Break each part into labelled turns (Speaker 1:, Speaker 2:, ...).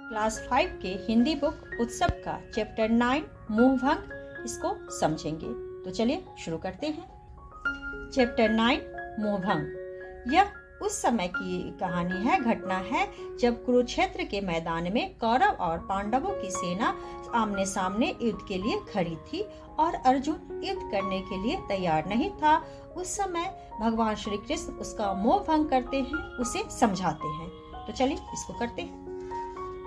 Speaker 1: Class 5 के Hindi book उत्सव का चैप्टर 9 मोहभंग, इसको समझेंगे। तो चलिए शुरू करते हैं। चैप्टर 9 मोहभंग। यह उस समय की कहानी है, घटना है जब कुरुक्षेत्र के मैदान में कौरव और पांडवों की सेना आमने सामने युद्ध के लिए खड़ी थी और अर्जुन युद्ध करने के लिए तैयार नहीं था। उस समय भगवान श्री कृष्ण उसका मोह भंग करते हैं, उसे समझाते हैं। तो चलिए इसको करते हैं।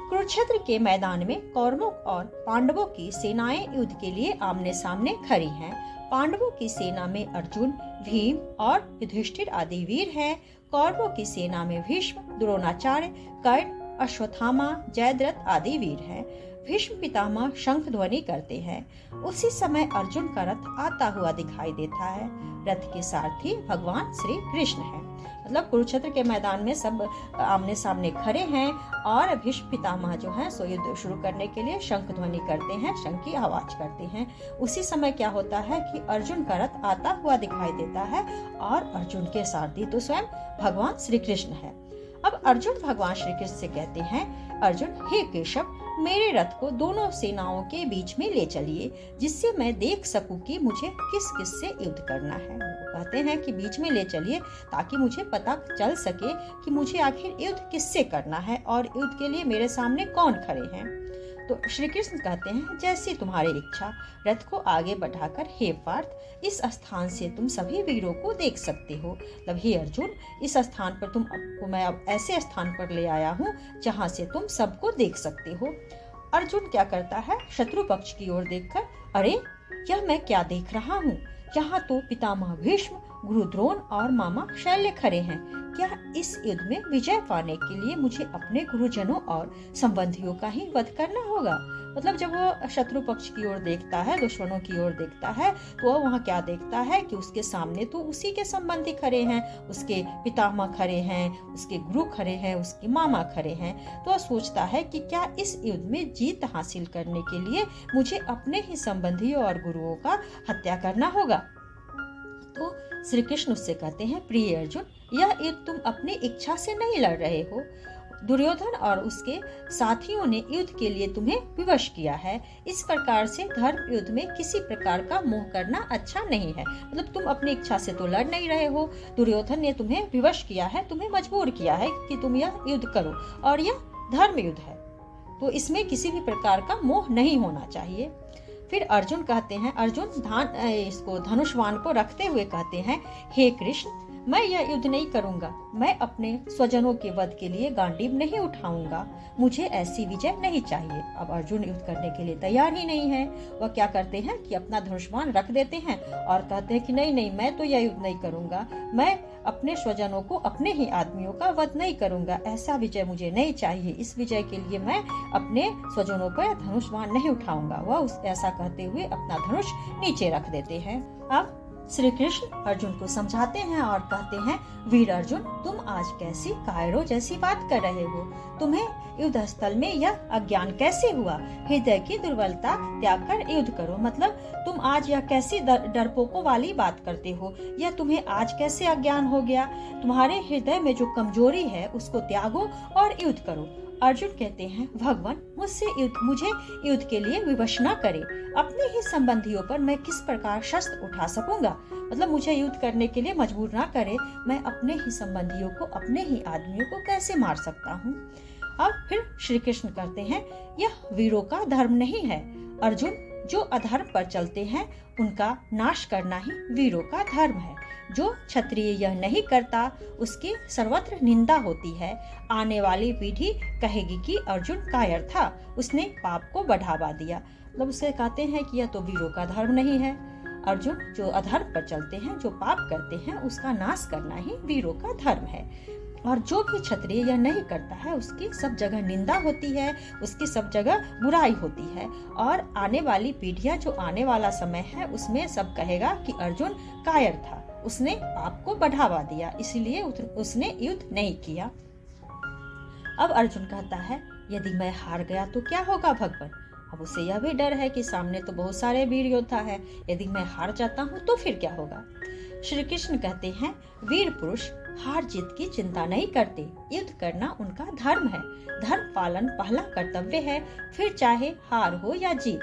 Speaker 1: कुरुक्षेत्र के मैदान में कौरवों और पांडवों की सेनाएं युद्ध के लिए आमने सामने खड़ी हैं। पांडवों की सेना में अर्जुन, भीम और युधिष्ठिर आदि वीर हैं। कौरवों की सेना में भीष्म, द्रोणाचार्य, कर्ण, अश्वत्थामा, जयद्रथ आदि वीर हैं। भीष्म पितामह शंख ध्वनि करते हैं। उसी समय अर्जुन का रथ आता हुआ दिखाई देता है। रथ के सारथी भगवान श्री कृष्ण हैं। मतलब कुरुक्षेत्र के मैदान में सब आमने सामने खड़े हैं और भीष्म पितामह जो है सो युद्ध शुरू करने के लिए शंख ध्वनि करते हैं, शंख की आवाज करते हैं। उसी समय क्या होता है कि अर्जुन का रथ आता हुआ दिखाई देता है और अर्जुन के सारथी तो स्वयं भगवान श्री कृष्ण है। अब अर्जुन भगवान श्री कृष्ण से कहते हैं, अर्जुन हे केशव, मेरे रथ को दोनों सेनाओं के बीच में ले चलिए, जिससे मैं देख सकूं कि मुझे किस किस से युद्ध करना है। वो कहते हैं कि बीच में ले चलिए ताकि मुझे पता चल सके कि मुझे आखिर युद्ध किससे करना है और युद्ध के लिए मेरे सामने कौन खड़े हैं। तो श्री कृष्ण कहते हैं, जैसी तुम्हारी इच्छा। रथ को आगे बढ़ाकर, हे पार्थ, इस स्थान से तुम सभी वीरों को देख सकते हो। मतलब हे अर्जुन, इस स्थान पर तुमको मैं अब ऐसे स्थान पर ले आया हूँ जहाँ से तुम सबको देख सकते हो। अर्जुन क्या करता है, शत्रु पक्ष की ओर देखकर, अरे यह मैं क्या देख रहा हूँ, यहाँ तो पितामह भीष्म, गुरु द्रोण और मामा शैल्य खड़े हैं। क्या इस युद्ध में विजय पाने के लिए मुझे अपने गुरुजनों और संबंधियों का ही वध करना होगा। मतलब जब वो शत्रु पक्ष की ओर देखता है, दुश्मनों की ओर देखता है, तो वह वहाँ क्या देखता है कि उसके सामने तो उसी के संबंधी खड़े हैं, उसके पितामह खड़े हैं, उसके गुरु खड़े हैं, उसके मामा खड़े हैं। तो वह सोचता है कि क्या इस युद्ध में जीत हासिल करने के लिए मुझे अपने ही संबंधियों और गुरुओं का हत्या करना होगा। तो श्री कृष्ण उससे कहते हैं, प्रिय अर्जुन, यह युद्ध तुम अपनी इच्छा से नहीं लड़ रहे हो। दुर्योधन और उसके साथियों ने युद्ध के लिए तुम्हें विवश किया है। इस प्रकार से धर्म युद्ध में किसी प्रकार का मोह करना अच्छा नहीं है। मतलब तुम अपनी इच्छा से तो लड़ नहीं रहे हो, दुर्योधन ने तुम्हें विवश किया है, तुम्हें मजबूर किया है कि तुम यह युद्ध करो और यह धर्म युद्ध है, तो इसमें किसी भी प्रकार का मोह नहीं होना चाहिए। फिर अर्जुन कहते हैं, अर्जुन इसको धनुष्वान को रखते हुए कहते हैं, हे कृष्ण, मैं यह युद्ध नहीं करूंगा। मैं अपने स्वजनों के वध के लिए गांडीव नहीं उठाऊंगा। मुझे ऐसी विजय नहीं चाहिए। अब अर्जुन युद्ध करने के लिए तैयार ही नहीं है। वह क्या करते हैं कि अपना धनुष्वान रख देते हैं और कहते हैं कि नहीं, मैं तो यह युद्ध नहीं करूंगा। मैं अपने स्वजनों को, अपने ही आदमियों का वध नहीं करूंगा। ऐसा विजय मुझे नहीं चाहिए। इस विजय के लिए मैं अपने स्वजनों पर धनुष्वान नहीं उठाऊंगा। वह ऐसा कहते हुए अपना धनुष नीचे रख देते हैं। अब श्री कृष्ण अर्जुन को समझाते हैं और कहते हैं, वीर अर्जुन, तुम आज कैसी कायरों जैसी बात कर रहे हो। तुम्हें युद्ध स्थल में यह अज्ञान कैसे हुआ। हृदय की दुर्बलता त्याग कर युद्ध करो। मतलब तुम आज यह कैसी डरपोकों वाली बात करते हो। यह तुम्हें आज कैसे अज्ञान हो गया। तुम्हारे हृदय में जो कमजोरी है उसको त्यागो और युद्ध करो। अर्जुन कहते हैं, भगवान, मुझे युद्ध के लिए विवश न करे। अपने ही संबंधियों पर मैं किस प्रकार शस्त्र उठा सकूंगा। मतलब मुझे युद्ध करने के लिए मजबूर ना करे। मैं अपने ही संबंधियों को, अपने ही आदमियों को कैसे मार सकता हूँ। अब फिर श्री कृष्ण कहते हैं, यह वीरों का धर्म नहीं है। अर्जुन, जो अधर्म पर चलते हैं उनका नाश करना ही वीरों का धर्म है। जो क्षत्रिय यह नहीं करता उसकी सर्वत्र निंदा होती है। आने वाली पीढ़ी कहेगी कि अर्जुन कायर था, उसने पाप को बढ़ावा दिया। मतलब उसे कहते हैं कि यह तो वीरों का धर्म नहीं है। अर्जुन, जो अधर्म पर चलते हैं, जो पाप करते हैं, उसका नाश करना ही वीरों का धर्म है। और जो भी क्षत्रिय यह नहीं करता है उसकी सब जगह निंदा होती है, उसकी सब जगह बुराई होती है। और आने वाली पीढ़ियां, जो आने वाला समय है, उसमें सब कहेगा कि अर्जुन कायर था, उसने पाप को बढ़ावा दिया, इसलिए उसने युद्ध नहीं किया। अब अर्जुन कहता है, यदि मैं हार गया तो क्या होगा भगवान। अब उसे यह भी डर है कि सामने तो बहुत सारे वीर योद्धा है, यदि मैं हार जाता हूँ तो फिर क्या होगा। श्री कृष्ण कहते हैं, वीर पुरुष हार जीत की चिंता नहीं करते, युद्ध करना उनका धर्म है। धर्म पालन पहला कर्तव्य है, फिर चाहे हार हो या जीत।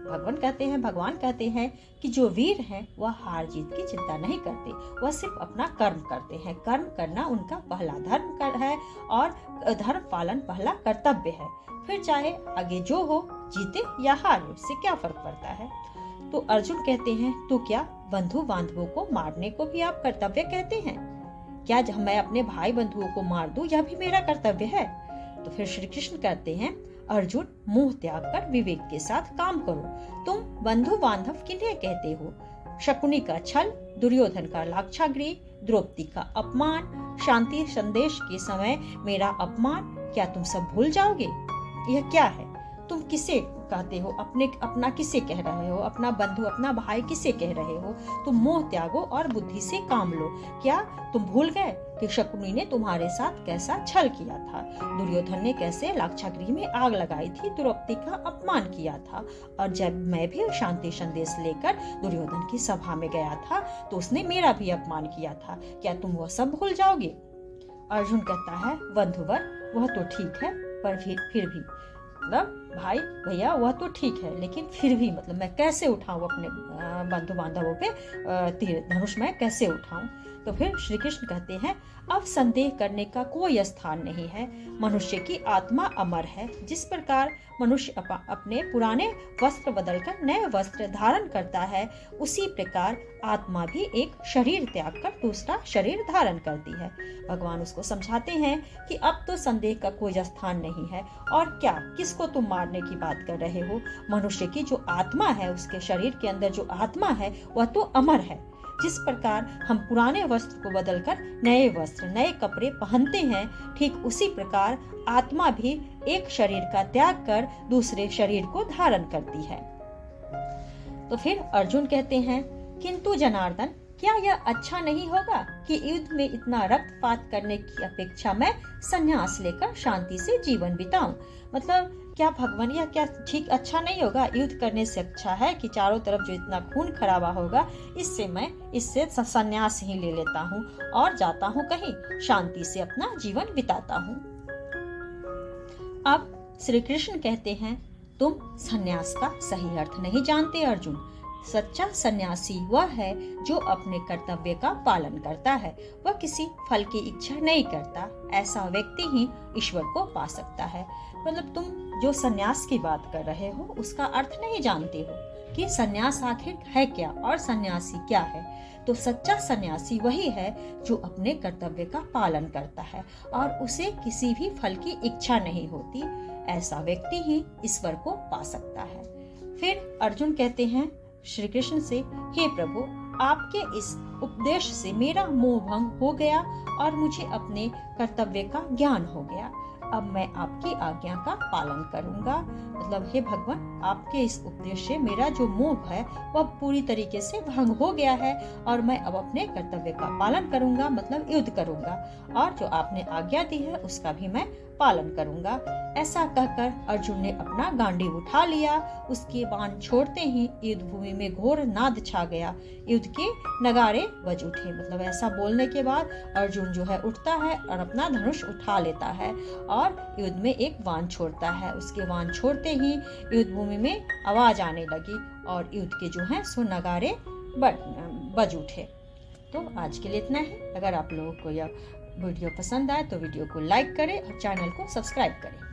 Speaker 1: भगवान कहते हैं कि जो वीर हैं वह हार जीत की चिंता नहीं करते, वह सिर्फ अपना कर्म करते हैं। कर्म करना उनका पहला धर्म है और धर्म पालन पहला कर्तव्य है। फिर चाहे आगे जो हो, जीते या हारे, उससे क्या फर्क पड़ता है। तो अर्जुन कहते हैं, तो क्या बंधु बांधवों को मारने को भी आप कर्तव्य कहते हैं? क्या जब मैं अपने भाई बंधुओं को मार दूं, यह भी मेरा कर्तव्य है? तो फिर श्री कृष्ण कहते हैं, अर्जुन मोह त्याग कर विवेक के साथ काम करो। तुम बंधु बांधव किन्हें कहते हो? शकुनी का छल, दुर्योधन का लाक्षागृह, द्रौपदी का अपमान, शांति संदेश के समय मेरा अपमान, क्या तुम सब भूल जाओगे? यह क्या है? तुम किसे कहते हो? अपना किसे कह रहे हो? अपना बंधु, अपना भाई किसे कह रहे हो? तुम मोह त्यागो और बुद्धि से काम लो। क्या तुम भूल गए कि शकुनी ने तुम्हारे साथ कैसा छल किया था? दुर्योधन ने कैसे लाक्षागृह में आग लगाई थी, द्रौपदी का अपमान किया था। और जब मैं भी शांति संदेश लेकर दुर्योधन की सभा में गया था तो उसने मेरा भी अपमान किया था। क्या तुम वह सब भूल जाओगे? अर्जुन कहता है, बंधुवर वह तो ठीक है, पर फिर भी मतलब भाई भैया वह तो ठीक है, लेकिन फिर भी मतलब मैं कैसे उठाऊं अपने बंधु बांधवों पे तीर धनुष मैं कैसे उठाऊं? तो फिर श्री कृष्ण कहते हैं, अब संदेह करने का कोई स्थान नहीं है। मनुष्य की आत्मा अमर है। जिस प्रकार मनुष्य अपने पुराने वस्त्र बदलकर नए वस्त्र धारण करता है, उसी प्रकार आत्मा भी एक शरीर त्याग कर दूसरा शरीर धारण करती है। भगवान उसको समझाते हैं कि अब तो संदेह का कोई स्थान नहीं है। और क्या, किसको तुम मारने की बात कर रहे हो? मनुष्य की जो आत्मा है, उसके शरीर के अंदर जो आत्मा है वह तो अमर है। जिस प्रकार हम पुराने वस्त्र को बदलकर नए वस्त्र, नए कपड़े पहनते हैं, ठीक उसी प्रकार आत्मा भी एक शरीर का त्याग कर दूसरे शरीर को धारण करती है। तो फिर अर्जुन कहते हैं, किंतु जनार्दन, क्या यह अच्छा नहीं होगा कि युद्ध में इतना रक्तपात करने की अपेक्षा मैं संन्यास लेकर शांति से जीवन बिताऊं? मतलब क्या भगवान, यह क्या ठीक अच्छा नहीं होगा? युद्ध करने से अच्छा है कि चारों तरफ जो इतना खून खराबा होगा, इससे संन्यास ही ले लेता हूँ और जाता हूँ कहीं, शांति से अपना जीवन बिताता हूँ। अब श्री कृष्ण कहते हैं, तुम संन्यास का सही अर्थ नहीं जानते अर्जुन। सच्चा सन्यासी वह है जो अपने कर्तव्य का पालन करता है, वह किसी फल की इच्छा नहीं करता। ऐसा व्यक्ति ही ईश्वर को पा सकता है। मतलब तुम जो सन्यास की बात कर रहे हो उसका अर्थ नहीं जानते हो कि सन्यास आखिर है क्या और सन्यासी क्या है। तो सच्चा सन्यासी वही है जो अपने कर्तव्य का पालन करता है और उसे किसी भी फल की इच्छा नहीं होती। ऐसा व्यक्ति ही ईश्वर को पा सकता है। फिर अर्जुन कहते हैं श्री कृष्ण से, हे प्रभु, आपके इस उपदेश से मेरा मोह भंग हो गया और मुझे अपने कर्तव्य का ज्ञान हो गया। अब मैं आपकी आज्ञा का पालन करूंगा। मतलब हे भगवान, आपके इस उपदेश से मेरा जो मोह है वह पूरी तरीके से भंग हो गया है और मैं अब अपने कर्तव्य का पालन करूंगा, मतलब युद्ध करूंगा, और जो आपने आज्ञा दी है उसका भी मैं पालन करूंगा। ऐसा कहकर अर्जुन ने अपना गांडीव उठा लिया। उसके बाण छोड़ते ही युद्ध भूमि में घोर नाद छा गया। युद्ध के नगारे बज उठे। मतलब ऐसा बोलने के बाद अर्जुन जो है उठता है और अपना धनुष उठा लेता है और युद्ध में एक बाण छोड़ता है। उसके बाण छोड़ते ही युद्ध भूमि में आवाज आने लगी और युद्ध के जो है सो नगारे बज उठे। तो आज के लिए इतना ही। अगर आप लोगों को यह वीडियो पसंद आए तो वीडियो को लाइक करें और चैनल को सब्सक्राइब करें।